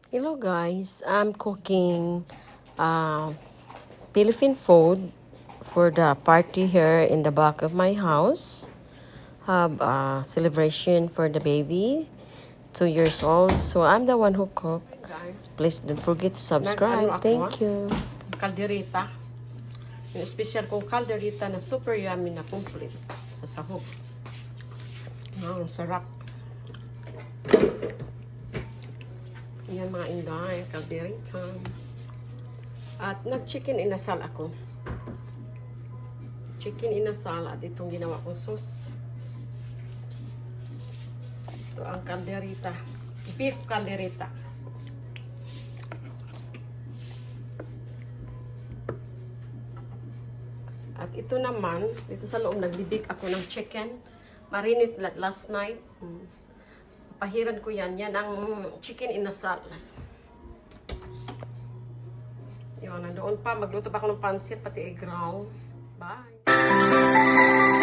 Hello guys, I'm cooking uh, Philippine food for the party here in the back of my house. Have a celebration for the baby, 2 years old. So I'm the one who cook. Please don't forget to subscribe. Thank you. Kaldereta. Yung special kong kaldereta na super yummy na complete sa sahog. Ang sarap. Yan mga inday, kaldereta. At nag-chicken inasal ako. Chicken inasal at itong ginawa kong sauce. Ito ang kaldereta. Beef kaldereta. At ito naman, dito sa loob, nagbibig ako ng chicken. Marinate last night. Pahiran ko yan. Yan ang chicken inasal. Yun, nandoon pa. Magluto pa ako ng pansit, pati egg roll. Bye!